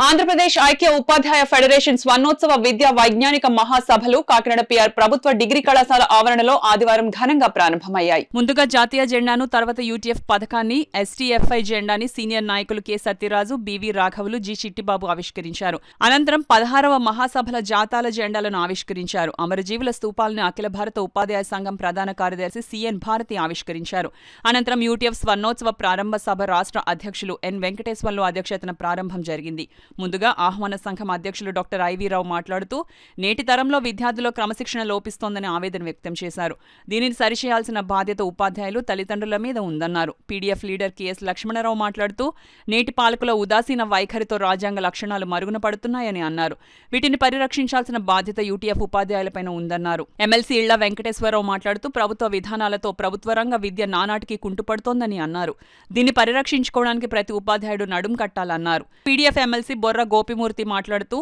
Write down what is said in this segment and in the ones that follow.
ఆంధ్రప్రదేశ్ ఐక్య ఉపాధ్యాయ ఫెడరేషన్ స్వర్ణోత్సవ విద్యా వైజ్ఞానిక మహాసభలు కాకినాడ పిఆర్ ప్రభుత్వ డిగ్రీ కళాశాల ఆవరణలో ఆదివారం ఘనంగా ప్రారంభమయ్యాయి. ముందుగా జాతీయ జెండాను, తర్వాత యూటీఎఫ్ పథకాన్ని, ఎస్టీఎఫ్ఐ జెండాని సీనియర్ నాయకులు కె సత్యరాజు, బివి రాఘవులు, జి చిట్టిబాబు ఆవిష్కరించారు. అనంతరం 16వ మహాసభల జాతాల జెండాలను ఆవిష్కరించారు. అమరజీవుల స్తూపాలను అఖిల భారత ఉపాధ్యాయ సంఘం ప్రధాన కార్యదర్శి సిఎన్ భారతి ఆవిష్కరించారు. అనంతరం యూటీఎఫ్ స్వర్ణోత్సవ ప్రారంభ సభ రాష్ట్ర అధ్యక్షులు ఎన్ వెంకటేశ్వర్లు అధ్యక్షతన ప్రారంభం జరిగింది. ముందుగా ఆహ్వాన సంఘం అధ్యక్షులు డాక్టర్ ఐవీరావు మాట్లాడుతూ నేటి తరంలో విద్యార్థుల్లో క్రమశిక్షణ లోపిస్తోందని ఆవేదన వ్యక్తం చేశారు. దీనిని సరిచేయాల్సిన బాధ్యత ఉపాధ్యాయులు, తల్లిదండ్రుల మీద ఉందన్నారు. పీడీఎఫ్ లీడర్ కెఎస్ లక్ష్మణరావు మాట్లాడుతూ నేటి పాలకుల ఉదాసీన వైఖరితో రాజ్యాంగ లక్షణాలు మరుగున పడుతున్నాయని అన్నారు. వీటిని పరిరక్షించాల్సిన బాధ్యత యూటీఎఫ్ ఉపాధ్యాయులపైన ఉందన్నారు. ఎమ్మెల్సీ ఇళ్ల వెంకటేశ్వరరావు మాట్లాడుతూ ప్రభుత్వ విధానాలతో ప్రభుత్వ రంగ విద్య నానాటికి కుంటుపడుతోందని అన్నారు. దీన్ని పరిరక్షించుకోవడానికి ప్రతి ఉపాధ్యాయుడు నడుం కట్టాలన్నారు. పీడీఎఫ్ ఎమ్మెల్సీ బొర్ర గోపిమూర్తి మాట్లాడుతూ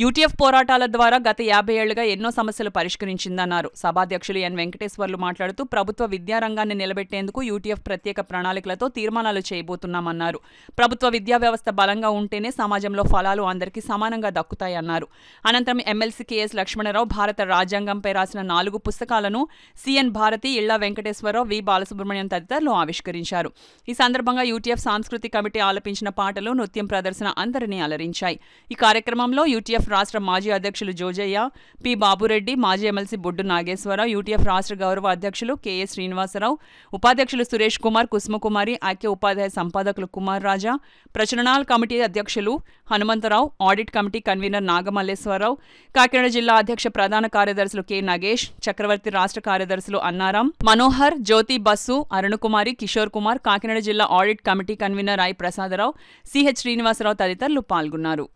యూటీఎఫ్ పోరాటాల ద్వారా గత 50 ఏళ్లుగా ఎన్నో సమస్యలు పరిష్కరించిందన్నారు. సభాధ్యక్షులు ఎన్ వెంకటేశ్వర్లు మాట్లాడుతూ ప్రభుత్వ విద్యారంగాన్ని నిలబెట్టేందుకు యూటీఎఫ్ ప్రత్యేక ప్రణాళికలతో తీర్మానాలు చేయబోతున్నామన్నారు. ప్రభుత్వ విద్యా వ్యవస్థ బలంగా ఉంటేనే సమాజంలో ఫలాలు అందరికీ సమానంగా దక్కుతాయన్నారు. అనంతరం ఎమ్మెల్సీ కెఎస్ లక్ష్మణరావు భారత రాజ్యాంగంపై రాసిన 4 పుస్తకాలను సిఎన్ భారతి, ఇళ్ల వెంకటేశ్వరరావు, వి బాలసుబ్రహ్మణ్యం తదితరులు ఆవిష్కరించారు. ఈ సందర్భంగా యూటీఎఫ్ సాంస్కృతిక కమిటీ ఆలపించిన పాటలు, నృత్యం ప్రదర్శన అందరినీ అలరించాయి. ఈ కార్యక్రమంలో యూటీఎఫ్ రాష్ట్ర మాజీ అధ్యక్షులు జోజయ్య, పి బాబురెడ్డి, మాజీ ఎమ్మెల్సీ బొడ్డు నాగేశ్వరరావు, యూటీఎఫ్ రాష్ట్ర గౌరవ అధ్యక్షులు కెఎస్ శ్రీనివాసరావు, ఉపాధ్యక్షులు సురేష్ కుమార్, కుసుమకుమారి, ఐక్య ఉపాధ్యాయ సంపాదకులు కుమార్ రాజా, ప్రచురణాల కమిటీ అధ్యక్షులు Hanumantharao, audit committee convener Nagamalleswararao, Kakinada జిల్లా అధ్యక్ష ప్రధాన కార్యదర్శులు కె నగేష్, చక్రవర్తి రాష్ట్ర కార్యదర్శులు అన్నారాం, మనోహర్, జ్యోతి బస్సు, అరుణకుమారి, కిషోర్ కుమార్, కాకినాడ జిల్లా audit committee convener I Prasadarao, CH Srinivasarao తదితరులు పాల్గొన్నారు.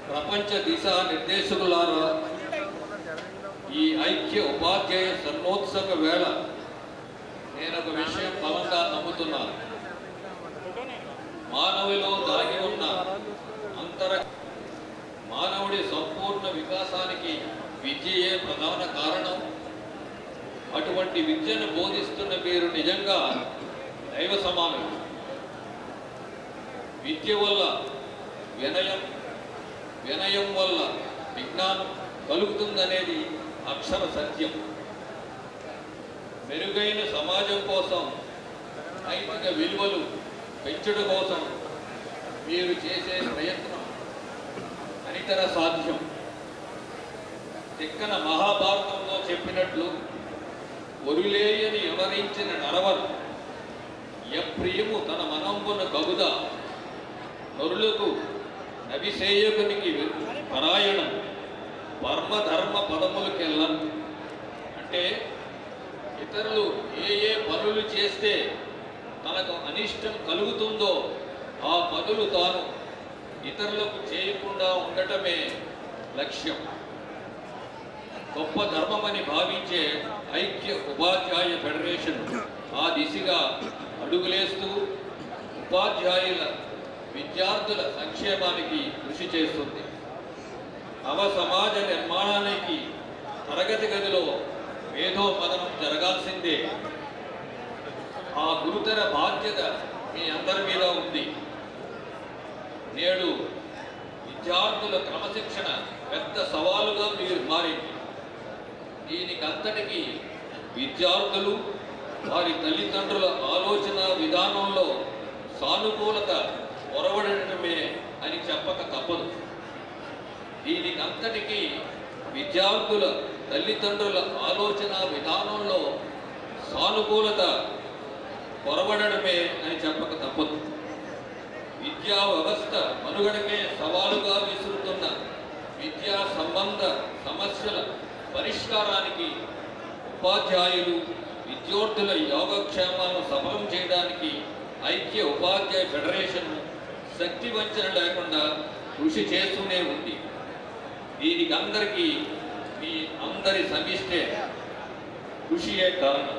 ప్రపంచ దిశా నిర్దేశకులారా, ఈ ఐక్య ఉపాధ్యాయ స్వర్ణోత్సవ వేళ నేను ఒక విషయం బలంగా నమ్ముతున్నాను. మానవులో దాగి ఉన్న మానవుడి సంపూర్ణ వికాసానికి విద్యయే ప్రధాన కారణం. అటువంటి విద్యను బోధిస్తున్న మీరు నిజంగా దైవ సమానం. విద్య వల్ల వినయం వల్ల విజ్ఞానం కలుగుతుందనేది అక్షర సత్యం. మెరుగైన సమాజం కోసం, నైతిక విలువలు పెంచడం కోసం మీరు చేసే ప్రయత్నం అనితర సాధ్యం. తిక్కన మహాభారతంలో చెప్పినట్లు ఒరులేయని ఎవరించిన నరవరు ఎప్రియము తన మనంబున కగుద నరులకు నవిసేయకునికి పరాయణం వర్మధర్మ పదములకెళ్ళ. అంటే ఇతరులు ఏ పనులు చేస్తే తనకు అనిష్టం కలుగుతుందో ఆ పనులు తాను ఇతరులకు చేయకుండా ఉండటమే లక్ష్యం. గొప్ప ధర్మమని భావించే ఐక్య ఉపాధ్యాయ ఫెడరేషన్ ఆ దిశగా అడుగులేస్తూ ఉపాధ్యాయుల, విద్యార్థుల సంక్షేమానికి కృషి చేస్తుంది. నవ సమాజ నిర్మాణానికి తరగతి గదిలో మేధోపదనం జరగాల్సిందే. ఆ గురుతర బాధ్యత మీ అందరి మీద ఉంది. నేడు విద్యార్థుల క్రమశిక్షణ పెద్ద సవాలుగా మారింది. దీనికంతటికీ విద్యార్థులు, వారి తల్లిదండ్రుల ఆలోచన విధానంలో సానుకూలత పొరవడమే అని చెప్పక తప్పదు. దీనికంతటికీ విద్యార్థుల తల్లిదండ్రుల ఆలోచన విధానంలో సానుకూలత పొరవడమే అని చెప్పక తప్పదు. విద్యా వ్యవస్థ మనుగడకే సవాలుగా విసురుతున్న విద్యా సంబంధ సమస్యల పరిష్కారానికి ఉపాధ్యాయులు, విద్యార్థుల యోగక్షేమాలను సఫలం చేయడానికి ఐక్య ఉపాధ్యాయ ఫెడరేషన్ శక్తి వంచన లేకుండా కృషి చేస్తూనే ఉంది. దీనికి అందరికీ మీ అందరి సమిష్టి కృషియే కారణం.